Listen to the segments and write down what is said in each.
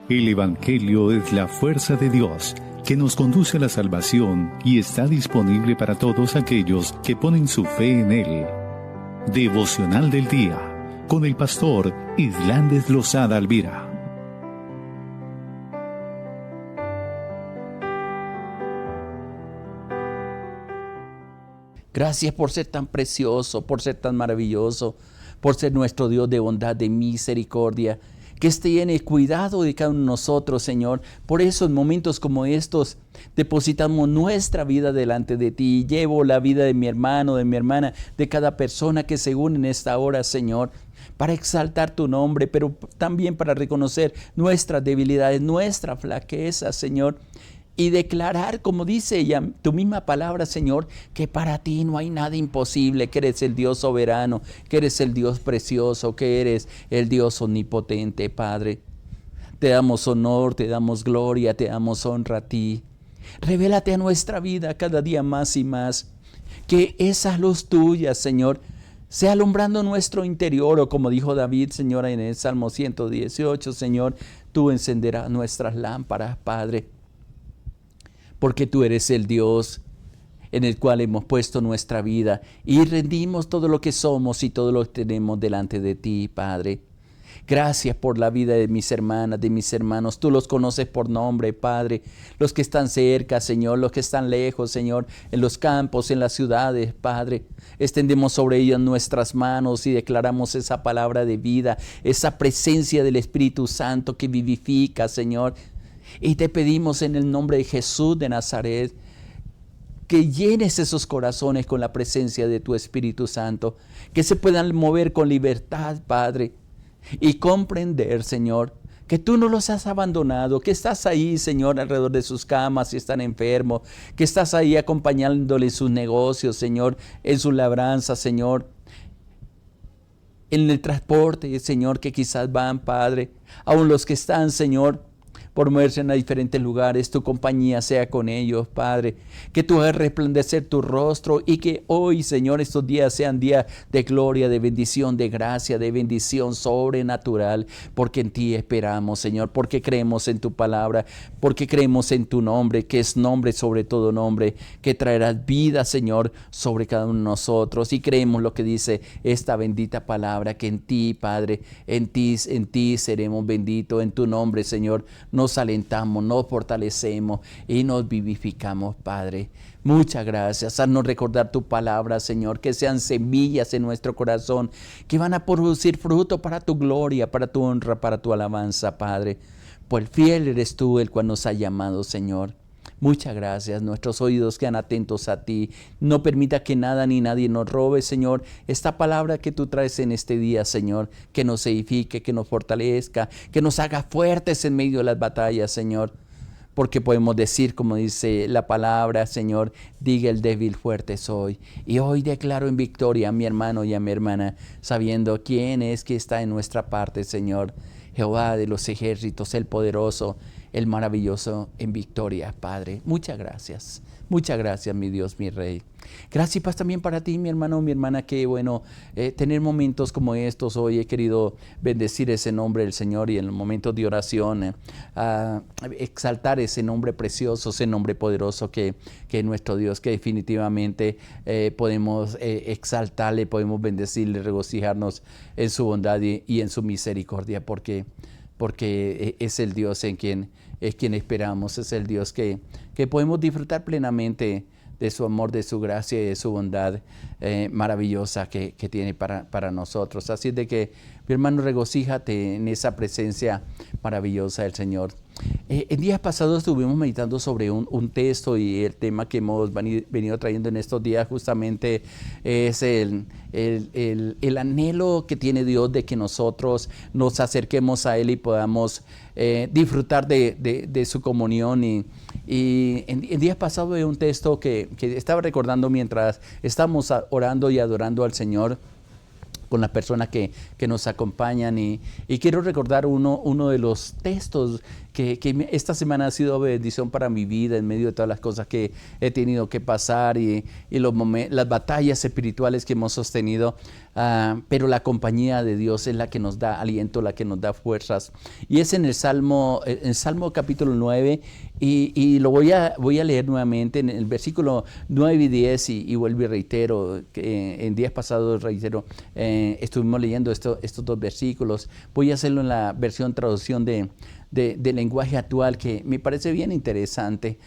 El Evangelio es la fuerza de Dios que nos conduce a la salvación y está disponible para todos aquellos que ponen su fe en Él. Devocional del Día, con el pastor Islandes Lozada Alvira. Gracias por ser tan precioso, por ser tan maravilloso, por ser nuestro Dios de bondad, de misericordia, que tiene cuidado de cada uno de nosotros, Señor. Por eso en momentos como estos depositamos nuestra vida delante de ti. Llevo la vida de mi hermano, de mi hermana, de cada persona que se une en esta hora, Señor, para exaltar tu nombre, pero también para reconocer nuestras debilidades, nuestra flaqueza, Señor. Y declarar, como dice ella, tu misma palabra, Señor, que para ti no hay nada imposible, que eres el Dios soberano, que eres el Dios precioso, que eres el Dios omnipotente, Padre. Te damos honor, te damos gloria, te damos honra a ti. Revélate a nuestra vida cada día más y más. Que esa luz tuya, Señor, sea alumbrando nuestro interior, o como dijo David, Señor, en el Salmo 118, Señor, tú encenderás nuestras lámparas, Padre. Porque tú eres el Dios en el cual hemos puesto nuestra vida y rendimos todo lo que somos y todo lo que tenemos delante de ti, Padre. Gracias por la vida de mis hermanas, de mis hermanos. Tú los conoces por nombre, Padre. Los que están cerca, Señor, los que están lejos, Señor, en los campos, en las ciudades, Padre. Extendemos sobre ellos nuestras manos y declaramos esa palabra de vida, esa presencia del Espíritu Santo que vivifica, Señor. Y te pedimos en el nombre de Jesús de Nazaret que llenes esos corazones con la presencia de tu Espíritu Santo, que se puedan mover con libertad, Padre, y comprender, Señor, que tú no los has abandonado, que estás ahí, Señor, alrededor de sus camas si están enfermos, que estás ahí acompañándoles en sus negocios, Señor, en su labranza, Señor, en el transporte, Señor, que quizás van, Padre, aún los que están, Señor, por moverse en diferentes lugares, tu compañía sea con ellos, Padre. Que tú hagas resplandecer tu rostro y que hoy, Señor, estos días sean días de gloria, de bendición, de gracia, de bendición sobrenatural, porque en ti esperamos, Señor, porque creemos en tu palabra, porque creemos en tu nombre, que es nombre sobre todo nombre, que traerás vida, Señor, sobre cada uno de nosotros. Y creemos lo que dice esta bendita palabra, que en ti, Padre, en ti seremos benditos, en tu nombre, Señor, nos alentamos, nos fortalecemos y nos vivificamos, Padre. Muchas gracias. Haznos recordar tu palabra, Señor, que sean semillas en nuestro corazón, que van a producir fruto para tu gloria, para tu honra, para tu alabanza, Padre. Pues fiel eres tú, el cual nos ha llamado, Señor. Muchas gracias. Nuestros oídos quedan atentos a ti. No permita que nada ni nadie nos robe, Señor, esta palabra que tú traes en este día, Señor, que nos edifique, que nos fortalezca, que nos haga fuertes en medio de las batallas, Señor. Porque podemos decir, como dice la palabra, Señor, diga el débil, fuerte soy. Y hoy declaro en victoria a mi hermano y a mi hermana, sabiendo quién es que está en nuestra parte, Señor. Jehová de los ejércitos, el poderoso, el maravilloso en victoria, Padre. Muchas gracias, mi Dios, mi Rey. Gracias y paz también para ti, mi hermano, mi hermana, que bueno, tener momentos como estos. Hoy he querido bendecir ese nombre del Señor y en los momentos de oración, exaltar ese nombre precioso, ese nombre poderoso que es nuestro Dios, que definitivamente podemos exaltarle, podemos bendecirle, regocijarnos en su bondad y en su misericordia, porque es el Dios en quien esperamos, es el Dios que podemos disfrutar plenamente de su amor, de su gracia y de su bondad maravillosa que tiene para nosotros. Así de que, mi hermano, regocíjate en esa presencia maravillosa del Señor. En días pasados estuvimos meditando sobre un texto, y el tema que hemos venido trayendo en estos días justamente es el anhelo que tiene Dios de que nosotros nos acerquemos a Él y podamos disfrutar de su comunión. Y en días pasados de un texto que estaba recordando mientras estamos orando y adorando al Señor con las personas que nos acompañan, y quiero recordar uno de los textos que esta semana ha sido bendición para mi vida en medio de todas las cosas que he tenido que pasar y las batallas espirituales que hemos sostenido. pero la compañía de Dios es la que nos da aliento, la que nos da fuerzas. Y es en el Salmo capítulo 9, y lo voy a leer nuevamente en el versículo 9 y 10, y vuelvo y reitero, que en días pasados estuvimos leyendo estos dos versículos. Voy a hacerlo en la versión traducción de lenguaje actual, que me parece bien interesante.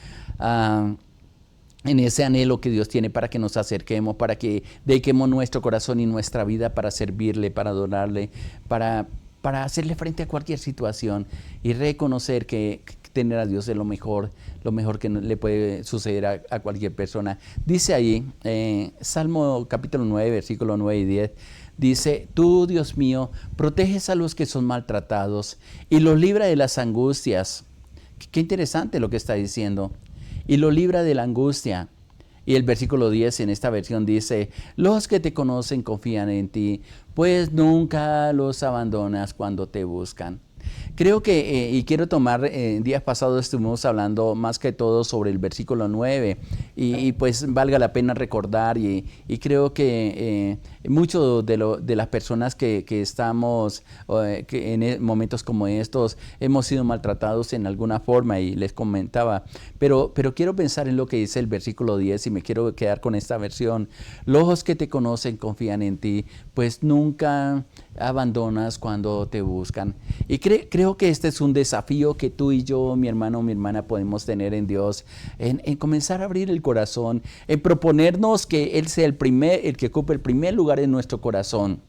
En ese anhelo que Dios tiene para que nos acerquemos, para que dediquemos nuestro corazón y nuestra vida para servirle, para adorarle, para hacerle frente a cualquier situación y reconocer que tener a Dios es lo mejor que le puede suceder a cualquier persona. Dice ahí, Salmo capítulo 9, versículo 9 y 10, dice: tú, Dios mío, proteges a los que son maltratados y los libra de las angustias. Qué interesante lo que está diciendo. Y lo libra de la angustia. Y el versículo 10 en esta versión dice: los que te conocen confían en ti, pues nunca los abandonas cuando te buscan. Creo que, y quiero tomar, días pasados estuvimos hablando más que todo sobre el versículo 9, y pues valga la pena recordar, y creo que muchos de las personas que estamos que en momentos como estos hemos sido maltratados en alguna forma, y les comentaba, pero quiero pensar en lo que dice el versículo 10 y me quiero quedar con esta versión: los que te conocen confían en ti, pues nunca abandonas cuando te buscan. Y creo que este es un desafío que tú y yo, mi hermano o mi hermana, podemos tener en Dios, en comenzar a abrir el corazón, en proponernos que Él sea el que ocupe el primer lugar en nuestro corazón.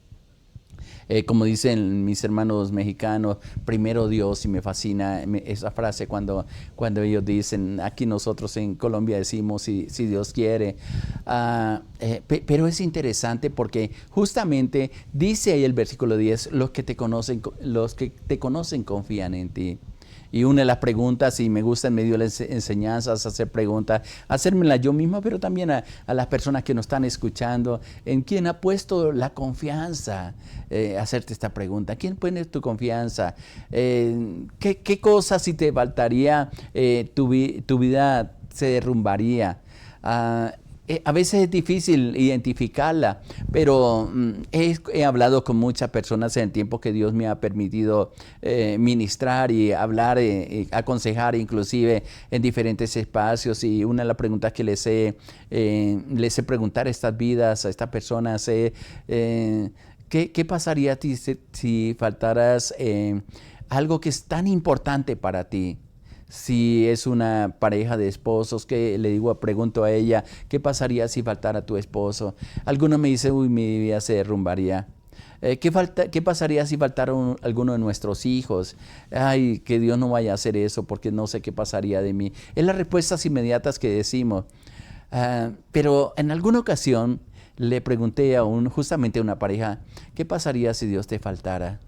Como dicen mis hermanos mexicanos, primero Dios, y me fascina esa frase cuando ellos dicen, aquí nosotros en Colombia decimos si Dios quiere. Pero es interesante porque justamente dice ahí el versículo 10, los que te conocen confían en ti. Y una de las preguntas, y me gusta en medio de las enseñanzas hacer preguntas, hacérmelas yo mismo, pero también a las personas que nos están escuchando, ¿en quién ha puesto la confianza? Hacerte esta pregunta: ¿quién pone tu confianza? ¿Qué cosa si te faltaría, tu vida se derrumbaría? A veces es difícil identificarla, pero he hablado con muchas personas en el tiempo que Dios me ha permitido ministrar y hablar, aconsejar inclusive en diferentes espacios, y una de las preguntas que les he preguntado a estas vidas, a estas personas, ¿qué pasaría a ti si faltaras algo que es tan importante para ti? Si es una pareja de esposos, que le pregunto a ella, ¿qué pasaría si faltara tu esposo? Algunos me dicen, uy, mi vida se derrumbaría. ¿Qué pasaría si faltara alguno de nuestros hijos? Ay, que Dios no vaya a hacer eso, porque no sé qué pasaría de mí. Es las respuestas inmediatas que decimos. Pero en alguna ocasión le pregunté justamente a una pareja, ¿qué pasaría si Dios te faltara?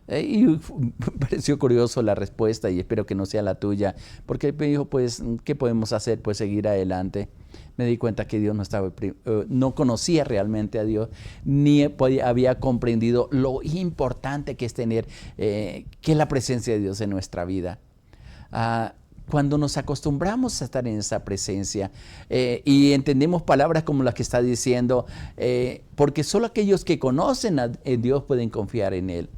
Y me pareció curioso la respuesta, y espero que no sea la tuya, porque me dijo, pues, ¿qué podemos hacer? Pues seguir adelante. Me di cuenta que Dios no conocía realmente a Dios, ni había comprendido lo importante que es tener que es la presencia de Dios en nuestra vida. Cuando nos acostumbramos a estar en esa presencia y entendemos palabras como las que está diciendo, porque solo aquellos que conocen a Dios pueden confiar en Él.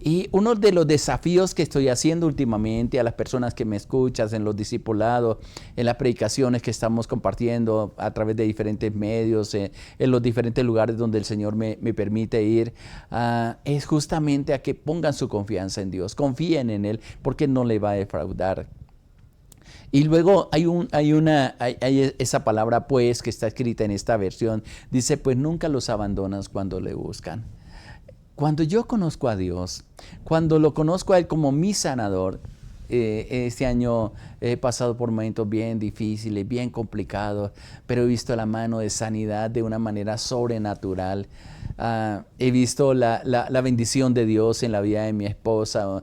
Y uno de los desafíos que estoy haciendo últimamente a las personas que me escuchas en los discipulados, en las predicaciones que estamos compartiendo a través de diferentes medios, en los diferentes lugares donde el Señor me permite ir, es justamente a que pongan su confianza en Dios, confíen en Él, porque no le va a defraudar. Y luego hay esa palabra pues que está escrita en esta versión, dice, pues nunca los abandonas cuando le buscan. Cuando yo conozco a Dios, cuando lo conozco a Él como mi sanador, este año he pasado por momentos bien difíciles, bien complicados, pero he visto la mano de sanidad de una manera sobrenatural. He visto la bendición de Dios en la vida de mi esposa,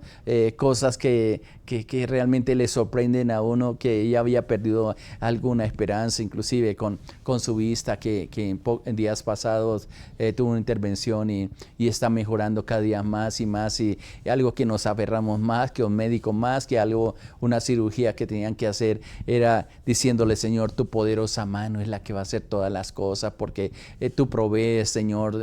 cosas que que realmente le sorprenden a uno, que ella había perdido alguna esperanza, inclusive con su vista, que en días pasados tuvo una intervención y está mejorando cada día más y más, y algo que nos aferramos más que un médico, más que algo, una cirugía que tenían que hacer, era diciéndole: Señor, tu poderosa mano es la que va a hacer todas las cosas, porque tú provees, Señor,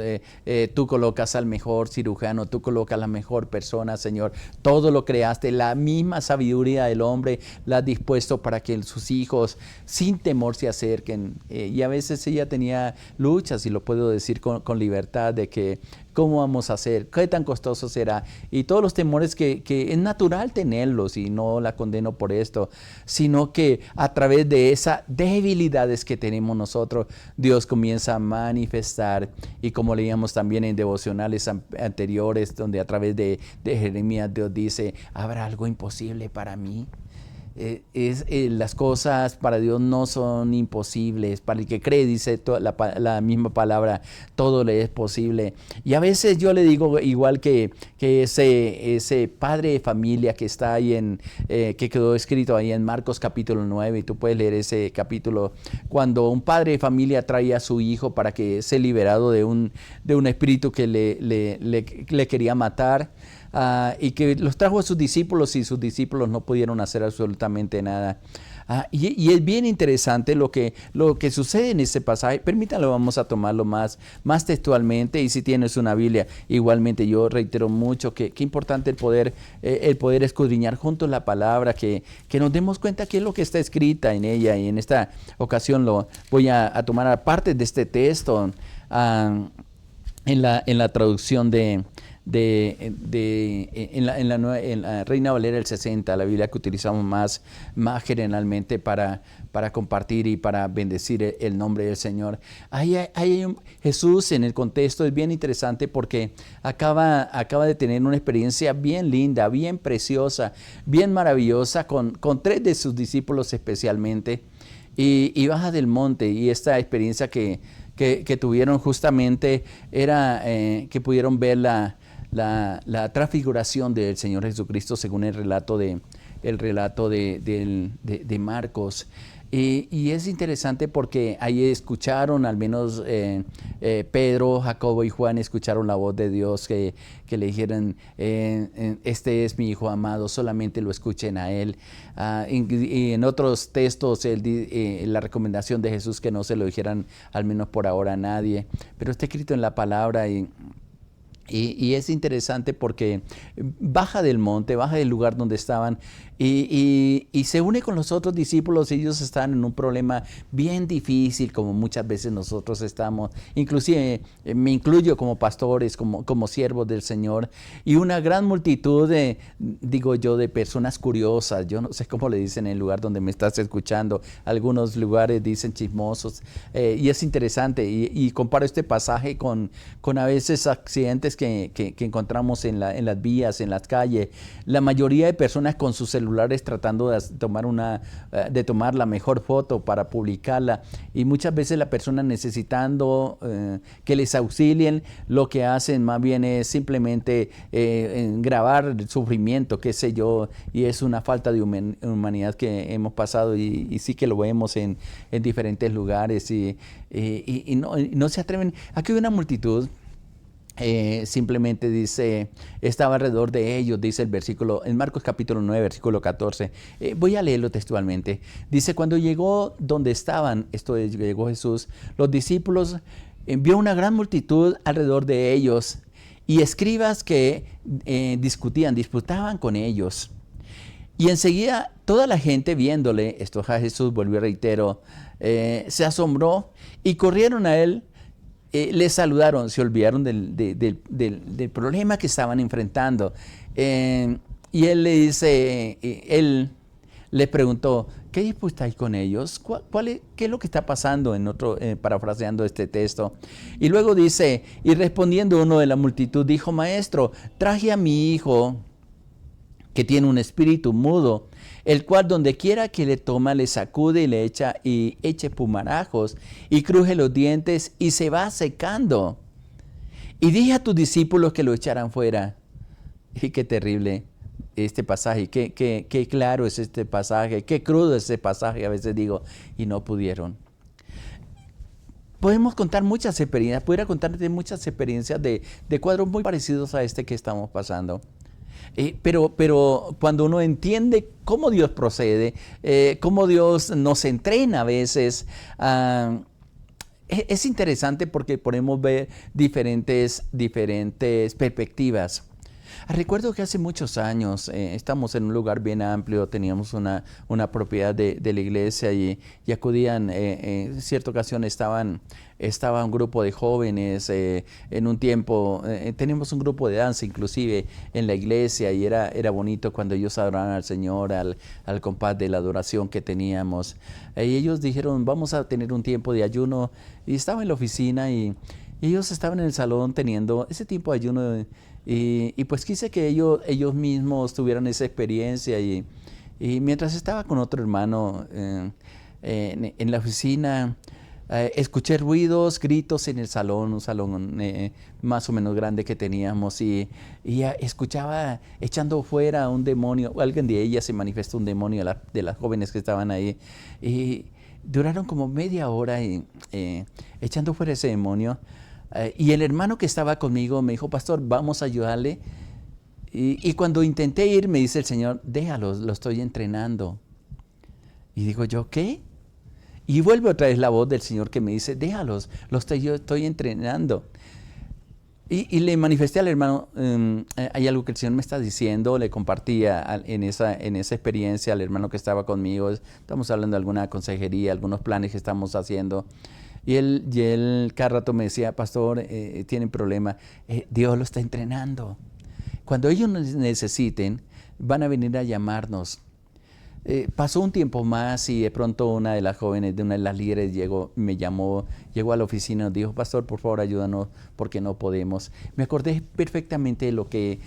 tú colocas al mejor cirujano, tú colocas a la mejor persona, Señor, todo lo creaste, la misma sabiduría del hombre la has dispuesto para que sus hijos sin temor se acerquen. Y a veces ella tenía luchas, y lo puedo decir con libertad, de que ¿cómo vamos a hacer? ¿Qué tan costoso será? Y todos los temores que es natural tenerlos, y no la condeno por esto, sino que a través de esas debilidades que tenemos nosotros, Dios comienza a manifestar. Y como leíamos también en devocionales anteriores, donde a través de Jeremías Dios dice: ¿habrá algo imposible para mí? Las cosas para Dios no son imposibles. Para el que cree, dice la misma palabra, todo le es posible. Y a veces yo le digo, igual que ese padre de familia que está ahí que quedó escrito ahí en Marcos capítulo 9, y tú puedes leer ese capítulo, cuando un padre de familia trae a su hijo para que sea liberado de un espíritu que le quería matar. Y que los trajo a sus discípulos, y sus discípulos no pudieron hacer absolutamente nada. Y es bien interesante lo que sucede en este pasaje. Permítanlo, vamos a tomarlo más textualmente, y si tienes una Biblia, igualmente yo reitero mucho que importante el poder escudriñar juntos la palabra, que nos demos cuenta qué es lo que está escrita en ella. Y en esta ocasión voy a tomar aparte de este texto en la traducción en la Reina Valera del 60, la Biblia que utilizamos más generalmente para compartir y para bendecir el nombre del Señor. Jesús en el contexto es bien interesante, porque acaba de tener una experiencia bien linda, bien preciosa, bien maravillosa con 3 de sus discípulos especialmente, y baja del monte. Y esta experiencia que tuvieron justamente era que pudieron ver la transfiguración del Señor Jesucristo, según el relato de Marcos. Y es interesante porque ahí escucharon, al menos Pedro, Jacobo y Juan escucharon la voz de Dios que le dijeron: este es mi Hijo amado, solamente lo escuchen a Él. Y en otros textos la recomendación de Jesús que no se lo dijeran, al menos por ahora, a nadie, pero está escrito en la palabra. Y es interesante porque baja del monte, baja del lugar donde estaban, y se une con los otros discípulos. Ellos están en un problema bien difícil, como muchas veces nosotros estamos. Inclusive me incluyo como pastores, como siervos del Señor, y una gran multitud de personas curiosas. Yo no sé cómo le dicen en el lugar donde me estás escuchando. Algunos lugares dicen chismosos, y es interesante. Y comparo este pasaje con a veces accidentes que encontramos en las vías, en las calles. La mayoría de personas con sus celulares tratando de tomar la mejor foto para publicarla, y muchas veces la persona necesitando que les auxilien, lo que hacen más bien es simplemente grabar el sufrimiento, qué sé yo, y es una falta de humanidad que hemos pasado, y sí que lo vemos en diferentes lugares, y no se atreven. Aquí hay una multitud. Simplemente dice, estaba alrededor de ellos, dice el versículo, en Marcos capítulo 9, versículo 14. Voy a leerlo textualmente. Dice: cuando llegó donde estaban, llegó Jesús, los discípulos, vio una gran multitud alrededor de ellos, y escribas que disputaban con ellos. Y enseguida toda la gente, viéndole, esto a Jesús, volvió, reitero, se asombró, y corrieron a él. Le saludaron, se olvidaron del problema que estaban enfrentando. Y él le dice, él les preguntó: ¿qué disputáis con ellos? ¿Qué es lo que está pasando? Parafraseando este texto. Y luego dice: y respondiendo uno de la multitud, dijo: Maestro, traje a mi hijo, que tiene un espíritu mudo, el cual donde quiera que le toma, le sacude y le eche pumarajos, y cruje los dientes, y se va secando. Y dije a tus discípulos que lo echaran fuera. Y qué terrible. este pasaje, qué claro es este pasaje, qué crudo es este pasaje, a veces digo, y no pudieron. Podemos contar muchas experiencias, pudiera contarte muchas experiencias de cuadros muy parecidos a este que estamos pasando. Pero cuando uno entiende cómo Dios procede, cómo Dios nos entrena a veces, es interesante porque podemos ver diferentes perspectivas. Recuerdo que hace muchos años estamos en un lugar bien amplio, teníamos una propiedad de la iglesia y acudían, en cierta ocasión estaba un grupo de jóvenes, en un tiempo teníamos un grupo de danza inclusive en la iglesia y era bonito cuando ellos adoraban al Señor, al compás de la adoración que teníamos. Y ellos dijeron, vamos a tener un tiempo de ayuno, y estaba en la oficina y ellos estaban en el salón teniendo ese tiempo de ayuno. Y pues quise que ellos mismos tuvieran esa experiencia y mientras estaba con otro hermano en la oficina, escuché ruidos, gritos en el salón, un salón más o menos grande que teníamos y escuchaba echando fuera un demonio. Alguien de ellas se manifestó un demonio de las jóvenes que estaban ahí y duraron como media hora echando fuera ese demonio. Y el hermano que estaba conmigo me dijo, pastor, vamos a ayudarle. Y cuando intenté ir, me dice el Señor, déjalo, lo estoy entrenando. Y digo yo, ¿qué? Y vuelve otra vez la voz del Señor que me dice, déjalos, yo estoy entrenando. Y le manifesté al hermano, hay algo que el Señor me está diciendo, le compartía en esa experiencia al hermano que estaba conmigo. Estamos hablando de alguna consejería, algunos planes que estamos haciendo. Y él cada rato me decía, pastor, tienen problema, Dios lo está entrenando. Cuando ellos nos necesiten, van a venir a llamarnos. Pasó un tiempo más y de pronto una de las jóvenes, de una de las líderes llegó a la oficina y nos dijo, pastor, por favor ayúdanos porque no podemos. Me acordé perfectamente de lo que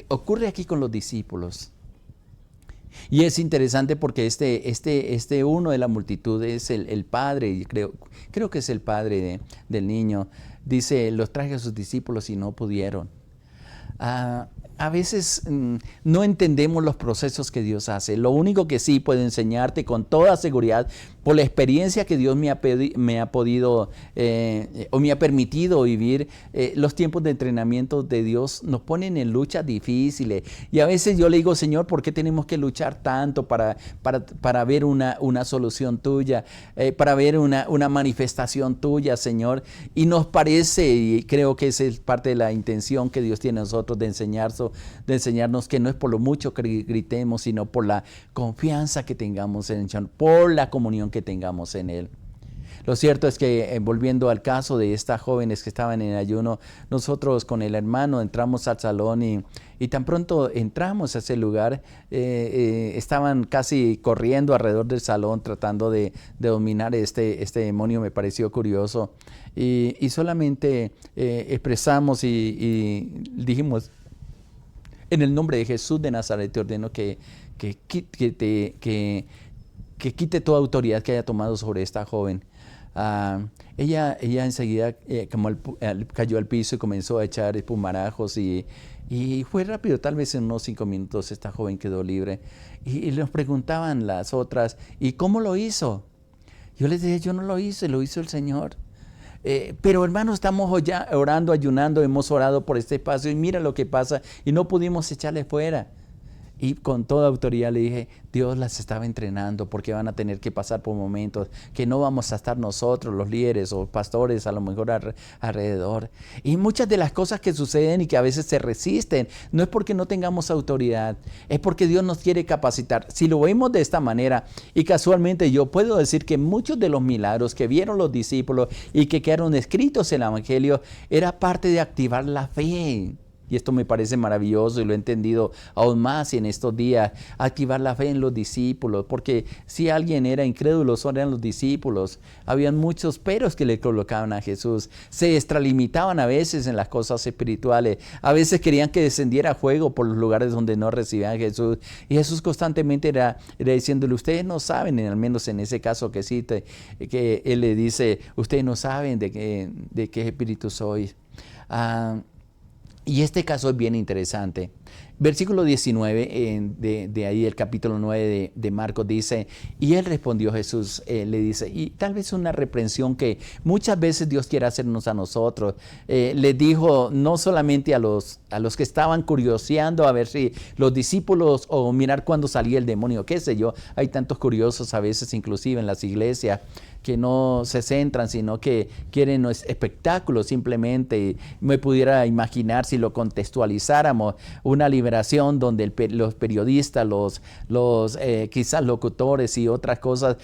ocurre aquí con los discípulos. Y es interesante porque este uno de la multitud es el padre, y creo que es el padre del niño. Dice, los traje a sus discípulos y no pudieron. A veces no entendemos los procesos que Dios hace. Lo único que sí puedo enseñarte con toda seguridad, por la experiencia que Dios me ha podido o me ha permitido vivir, los tiempos de entrenamiento de Dios nos ponen en luchas difíciles. Y a veces yo le digo, Señor, ¿por qué tenemos que luchar tanto para ver una solución tuya, para ver una manifestación tuya, Señor? Y nos parece, y creo que esa es parte de la intención que Dios tiene a nosotros de enseñarnos que no es por lo mucho que gritemos, sino por la confianza que tengamos en el Señor, por la comunión que tengamos en Él. Lo cierto es que, volviendo al caso de estas jóvenes que estaban en ayuno, nosotros con el hermano entramos al salón y tan pronto entramos a ese lugar, estaban casi corriendo alrededor del salón tratando de dominar este demonio. Me pareció curioso y solamente expresamos y dijimos, en el nombre de Jesús de Nazaret te ordeno que quite toda autoridad que haya tomado sobre esta joven. Ella enseguida cayó al piso y comenzó a echar espumarajos y fue rápido, tal vez en unos 5 minutos esta joven quedó libre. Y nos preguntaban las otras, ¿y cómo lo hizo? Yo les dije, yo no lo hice, lo hizo el Señor. Pero hermanos, estamos ya orando, ayunando, hemos orado por este espacio y mira lo que pasa y no pudimos echarle fuera. Y con toda autoridad le dije, Dios las estaba entrenando porque van a tener que pasar por momentos que no vamos a estar nosotros, los líderes o pastores, a lo mejor alrededor. Y muchas de las cosas que suceden y que a veces se resisten, no es porque no tengamos autoridad, es porque Dios nos quiere capacitar. Si lo vemos de esta manera, y casualmente yo puedo decir que muchos de los milagros que vieron los discípulos y que quedaron escritos en el Evangelio, era parte de activar la fe. Y esto me parece maravilloso y lo he entendido aún más en estos días, activar la fe en los discípulos, porque si alguien era incrédulo, eran los discípulos. Habían muchos peros que le colocaban a Jesús, se extralimitaban a veces en las cosas espirituales, a veces querían que descendiera fuego por los lugares donde no recibían a Jesús. Y Jesús constantemente era diciéndole, ustedes no saben, al menos en ese caso que cite, que Él le dice, ustedes no saben de qué espíritu soy. Y este caso es bien interesante. Versículo 19 de ahí el capítulo 9 de Marcos dice, y él respondió Jesús, le dice, y tal vez una reprensión que muchas veces Dios quiere hacernos a nosotros. Le dijo no solamente a los que estaban curioseando a ver si los discípulos o mirar cuándo salía el demonio, qué sé yo. Hay tantos curiosos a veces inclusive en las iglesias que no se centran, sino que quieren espectáculos simplemente. Me pudiera imaginar, si lo contextualizáramos, una liberación donde los periodistas, quizás locutores y otras cosas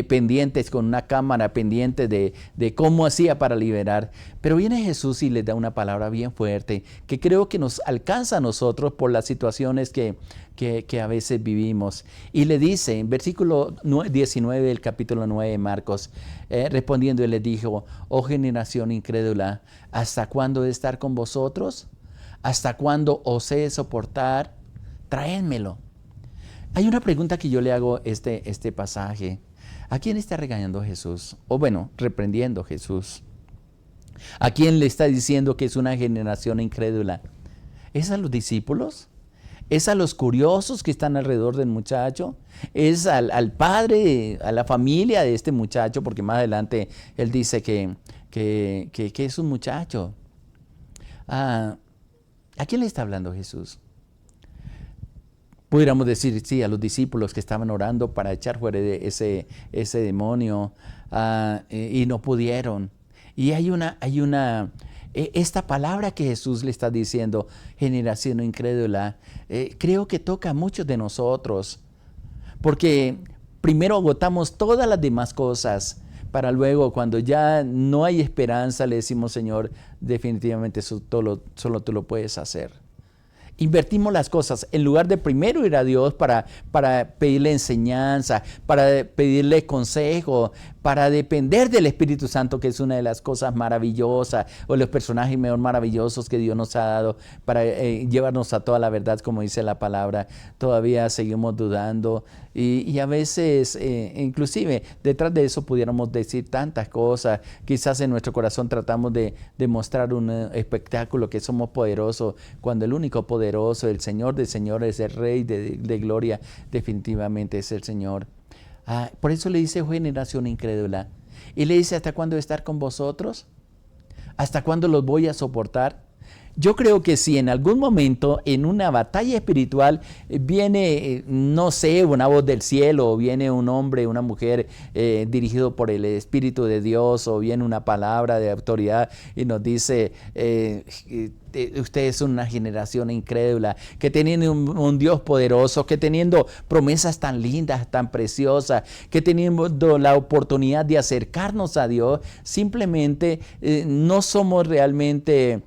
pendientes con una cámara pendiente de cómo hacía para liberar. Pero viene Jesús y les da una palabra bien fuerte que creo que nos alcanza a nosotros por las situaciones que a veces vivimos. Y le dice, en versículo 19 del capítulo 9 de Marcos, respondiendo, él les dijo, oh generación incrédula, ¿hasta cuándo he de estar con vosotros? ¿Hasta cuándo os he de soportar? Traédmelo. Hay una pregunta que yo le hago este pasaje. ¿A quién está regañando Jesús? O bueno, reprendiendo Jesús. ¿A quién le está diciendo que es una generación incrédula? ¿Es a los discípulos? ¿Es a los curiosos que están alrededor del muchacho? ¿Es al padre, a la familia de este muchacho? Porque más adelante él dice que es un muchacho. ¿A quién le está hablando Jesús? Pudiéramos decir, sí, a los discípulos que estaban orando para echar fuera de ese demonio y no pudieron. Y hay esta palabra que Jesús le está diciendo, generación incrédula, creo que toca a muchos de nosotros, porque primero agotamos todas las demás cosas, para luego, cuando ya no hay esperanza, le decimos, Señor, definitivamente solo tú lo puedes hacer. Invertimos las cosas en lugar de primero ir a Dios para pedirle enseñanza, para pedirle consejo, para depender del Espíritu Santo, que es una de las cosas maravillosas, o los personajes maravillosos que Dios nos ha dado para llevarnos a toda la verdad, como dice la palabra. Todavía seguimos dudando y a veces, inclusive, detrás de eso pudiéramos decir tantas cosas. Quizás en nuestro corazón tratamos de mostrar un espectáculo que somos poderosos, cuando el único poderoso, el Señor de señores, el Rey de gloria, definitivamente es el Señor. Por eso le dice, generación incrédula. Y le dice, ¿hasta cuándo estar con vosotros? ¿Hasta cuándo los voy a soportar? Yo creo que si en algún momento en una batalla espiritual viene, no sé, una voz del cielo, o viene un hombre, una mujer dirigido por el Espíritu de Dios, o viene una palabra de autoridad y nos dice, ustedes son una generación incrédula, que teniendo un Dios poderoso, que teniendo promesas tan lindas, tan preciosas, que teniendo la oportunidad de acercarnos a Dios, simplemente no somos realmente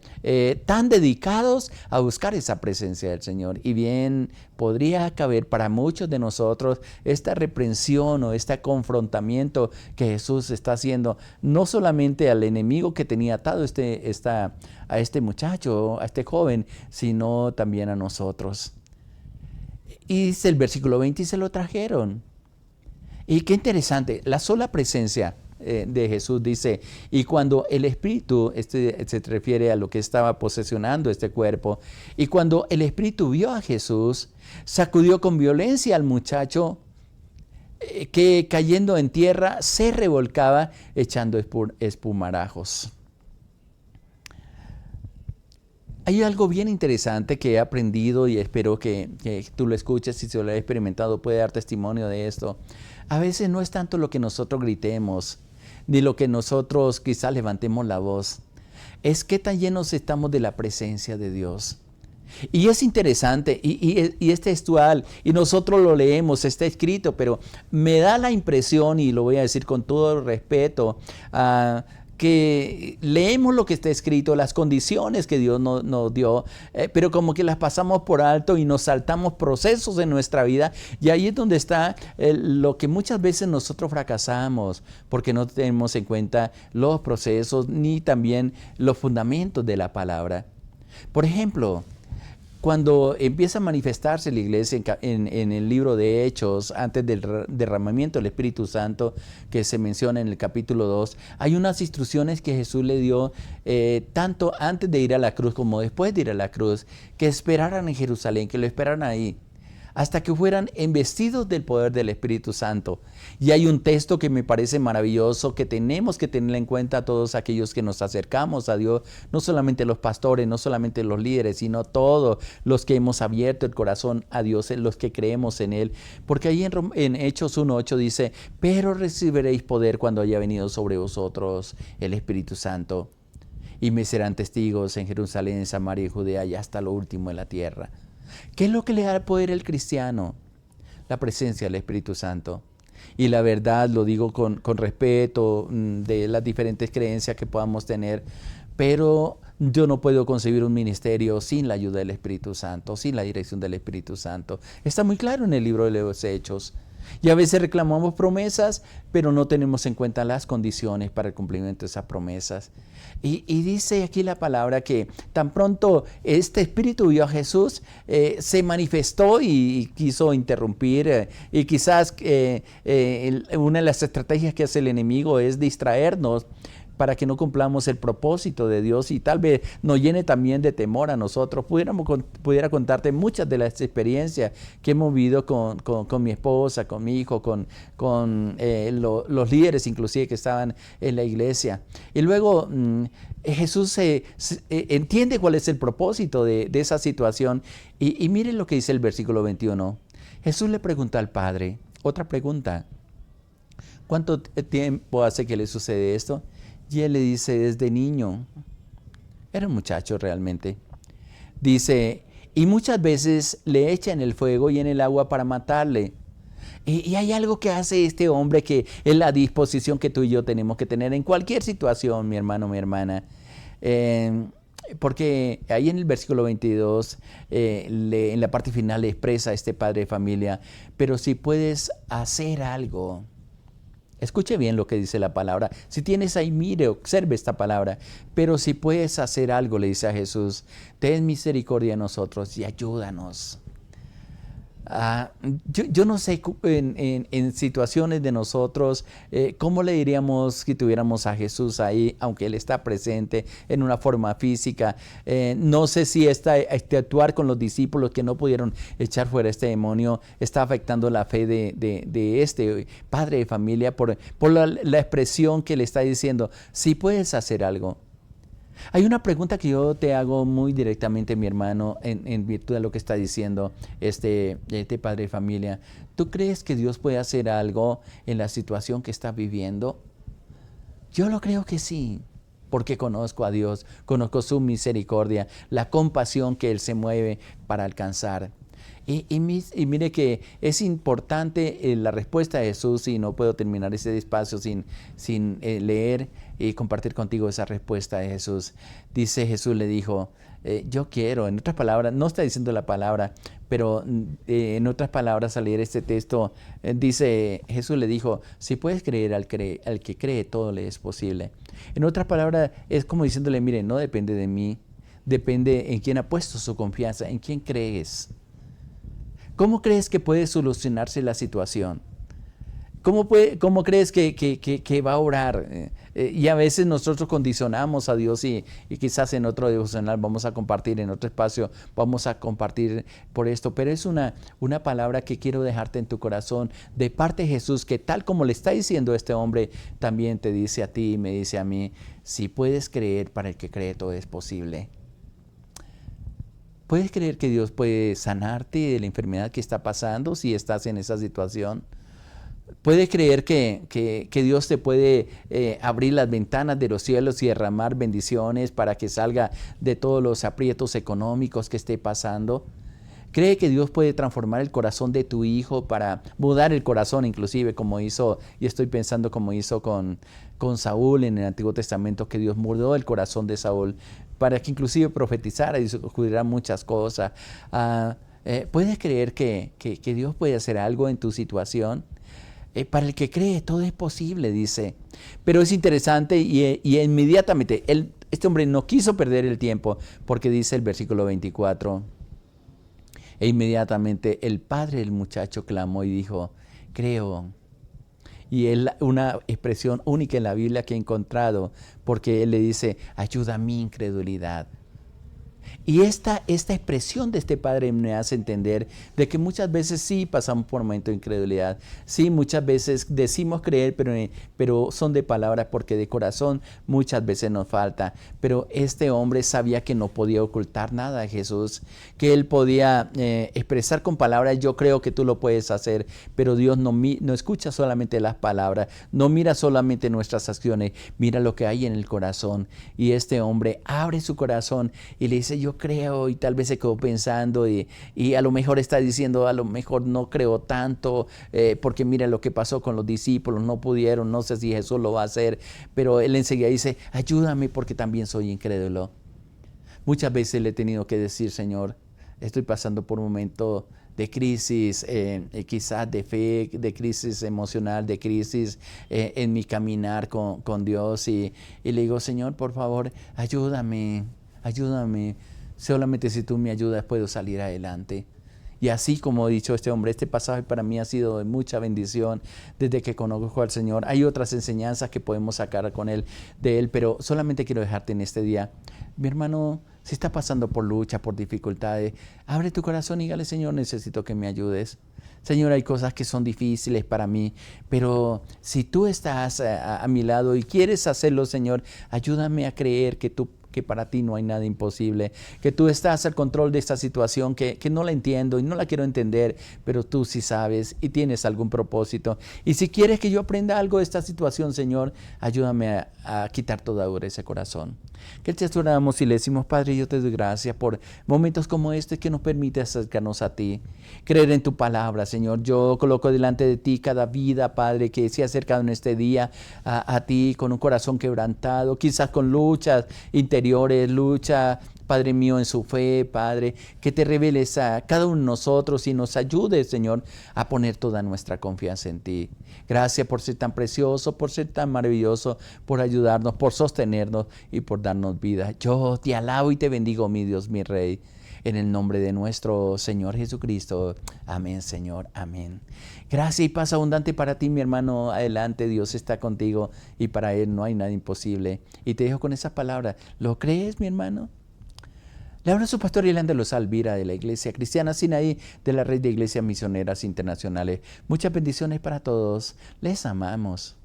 tan dedicados a buscar esa presencia del Señor. Y bien podría caber para muchos de nosotros esta reprensión o este confrontamiento que Jesús está haciendo, no solamente al enemigo que tenía atado a este muchacho, a este joven, sino también a nosotros. Y dice el versículo 20, y se lo trajeron. Y qué interesante, la sola presencia de Jesús dice, y cuando el espíritu, se refiere a lo que estaba posesionando este cuerpo, y cuando el espíritu vio a Jesús, sacudió con violencia al muchacho, que cayendo en tierra se revolcaba echando espumarajos. Hay algo bien interesante que he aprendido y espero que tú lo escuches, y si lo has experimentado puede dar testimonio de esto. A veces no es tanto lo que nosotros gritemos, ni lo que nosotros quizás levantemos la voz. Es qué tan llenos estamos de la presencia de Dios. Y es interesante, y es textual, y nosotros lo leemos, está escrito, pero me da la impresión, y lo voy a decir con todo el respeto, que leemos lo que está escrito, las condiciones que Dios nos dio, pero como que las pasamos por alto y nos saltamos procesos en nuestra vida, y ahí es donde está lo que muchas veces nosotros fracasamos, porque no tenemos en cuenta los procesos ni también los fundamentos de la palabra. Por ejemplo, cuando empieza a manifestarse la iglesia en el libro de Hechos, antes del derramamiento del Espíritu Santo, que se menciona en el capítulo 2, hay unas instrucciones que Jesús le dio, tanto antes de ir a la cruz como después de ir a la cruz, que esperaran en Jerusalén, que lo esperaran ahí, hasta que fueran investidos del poder del Espíritu Santo. Y hay un texto que me parece maravilloso, que tenemos que tener en cuenta todos aquellos que nos acercamos a Dios, no solamente los pastores, no solamente los líderes, sino todos los que hemos abierto el corazón a Dios, los que creemos en Él. Porque ahí en Hechos 1:8 dice, pero recibiréis poder cuando haya venido sobre vosotros el Espíritu Santo. Y me serán testigos en Jerusalén, en Samaria y Judea y hasta lo último de la tierra. ¿Qué es lo que le da poder al cristiano? La presencia del Espíritu Santo. Y la verdad, lo digo con respeto de las diferentes creencias que podamos tener, pero yo no puedo concebir un ministerio sin la ayuda del Espíritu Santo, sin la dirección del Espíritu Santo. Está muy claro en el libro de los Hechos. Y a veces reclamamos promesas, pero no tenemos en cuenta las condiciones para el cumplimiento de esas promesas. Y dice aquí la palabra que tan pronto este Espíritu vio a Jesús, se manifestó y quiso interrumpir. Y quizás una de las estrategias que hace el enemigo es distraernos para que no cumplamos el propósito de Dios y tal vez nos llene también de temor a nosotros. Pudiera contarte muchas de las experiencias que hemos vivido con mi esposa, con mi hijo, con los líderes inclusive que estaban en la iglesia. Y luego Jesús entiende cuál es el propósito de esa situación y miren lo que dice el versículo 21. Jesús le pregunta al Padre, otra pregunta, ¿cuánto tiempo hace que le sucede esto? Y él le dice, desde niño. Era un muchacho realmente. Dice, y muchas veces le echan el fuego y en el agua para matarle. Y hay algo que hace este hombre que es la disposición que tú y yo tenemos que tener en cualquier situación, mi hermano, mi hermana. Porque ahí en el versículo 22, en la parte final le expresa a este padre de familia, pero si puedes hacer algo. Escuche bien lo que dice la palabra. Si tienes ahí, mire, observe esta palabra. Pero si puedes hacer algo, le dice a Jesús, ten misericordia de nosotros y ayúdanos. Yo no sé en situaciones de nosotros, ¿cómo le diríamos si tuviéramos a Jesús ahí, aunque Él está presente en una forma física? No sé si este actuar con los discípulos que no pudieron echar fuera este demonio está afectando la fe de este padre de familia por la expresión que le está diciendo, si puedes hacer algo. Hay una pregunta que yo te hago muy directamente, mi hermano, en virtud de lo que está diciendo este padre de familia. ¿Tú crees que Dios puede hacer algo en la situación que está viviendo? Yo lo creo que sí, porque conozco a Dios, conozco su misericordia, la compasión que Él se mueve para alcanzar. Y mire que es importante la respuesta de Jesús, y no puedo terminar ese espacio sin leer y compartir contigo esa respuesta de Jesús. Dice, Jesús le dijo, yo quiero, en otras palabras, no está diciendo la palabra, pero en otras palabras al leer este texto, dice, Jesús le dijo, si puedes creer al que cree, todo le es posible. En otras palabras, es como diciéndole, mire, no depende de mí, depende en quién ha puesto su confianza, en quién crees. ¿Cómo crees que puede solucionarse la situación? ¿Cómo crees que va a orar? Y a veces nosotros condicionamos a Dios y quizás en otro devocional vamos a compartir, en otro espacio vamos a compartir por esto. Pero es una palabra que quiero dejarte en tu corazón de parte de Jesús, que tal como le está diciendo a este hombre, también te dice a ti y me dice a mí, si puedes creer, para el que cree todo es posible. ¿Puedes creer que Dios puede sanarte de la enfermedad que está pasando si estás en esa situación? ¿Puedes creer que Dios te puede abrir las ventanas de los cielos y derramar bendiciones para que salga de todos los aprietos económicos que esté pasando? ¿Cree que Dios puede transformar el corazón de tu hijo para mudar el corazón, inclusive como hizo, y estoy pensando como hizo con Saúl en el Antiguo Testamento, que Dios mudó el corazón de Saúl para que inclusive profetizara y descubriera muchas cosas? ¿Puedes creer que Dios puede hacer algo en tu situación? Para el que cree, todo es posible, dice. Pero es interesante y inmediatamente este hombre no quiso perder el tiempo, porque dice el versículo 24, E inmediatamente el padre del muchacho clamó y dijo, creo. Y es una expresión única en la Biblia que he encontrado, porque él le dice, ayuda a mi incredulidad. Y esta expresión de este padre me hace entender de que muchas veces sí pasamos por momentos de incredulidad. Sí, muchas veces decimos creer, pero son de palabras porque de corazón muchas veces nos falta. Pero este hombre sabía que no podía ocultar nada a Jesús, que él podía expresar con palabras, yo creo que tú lo puedes hacer, pero Dios no escucha solamente las palabras, no mira solamente nuestras acciones, mira lo que hay en el corazón. Y este hombre abre su corazón y le dice, yo creo, y tal vez se quedó pensando y a lo mejor está diciendo, a lo mejor no creo tanto, porque mira lo que pasó con los discípulos, no pudieron, no sé si Jesús lo va a hacer, pero él enseguida dice, ayúdame porque también soy incrédulo. Muchas veces le he tenido que decir, Señor, estoy pasando por un momento de crisis, quizás de fe, de crisis emocional, de crisis en mi caminar con Dios, y le digo, Señor, por favor, ayúdame. Solamente si tú me ayudas puedo salir adelante. Y así como ha dicho este hombre, este pasaje para mí ha sido de mucha bendición desde que conozco al Señor. Hay otras enseñanzas que podemos sacar de él, pero solamente quiero dejarte en este día. Mi hermano, si está pasando por lucha, por dificultades, abre tu corazón y dígale, Señor, necesito que me ayudes. Señor, hay cosas que son difíciles para mí, pero si tú estás a mi lado y quieres hacerlo, Señor, ayúdame a creer que para ti no hay nada imposible, que tú estás al control de esta situación que no la entiendo y no la quiero entender, pero tú sí sabes y tienes algún propósito. Y si quieres que yo aprenda algo de esta situación, Señor, ayúdame a quitar toda dura ese corazón. Que te oramos y le decimos, Padre, yo te doy gracias por momentos como este que nos permite acercarnos a ti, creer en tu palabra, Señor. Yo coloco delante de ti cada vida, Padre, que se ha acercado en este día a ti con un corazón quebrantado, quizás con luchas interiores, lucha, Padre mío, en su fe, Padre, que te reveles a cada uno de nosotros y nos ayudes, Señor, a poner toda nuestra confianza en ti. Gracias por ser tan precioso, por ser tan maravilloso, por ayudarnos, por sostenernos y por darnos vida. Yo te alabo y te bendigo, mi Dios, mi Rey, en el nombre de nuestro Señor Jesucristo. Amén, Señor, amén. Gracias y paz abundante para ti, mi hermano. Adelante, Dios está contigo y para Él no hay nada imposible. Y te dejo con esa palabra. ¿Lo crees, mi hermano? Le habla su pastor Elian de los Alvira de la Iglesia Cristiana Sinaí de la Red de Iglesias Misioneras Internacionales. Muchas bendiciones para todos. Les amamos.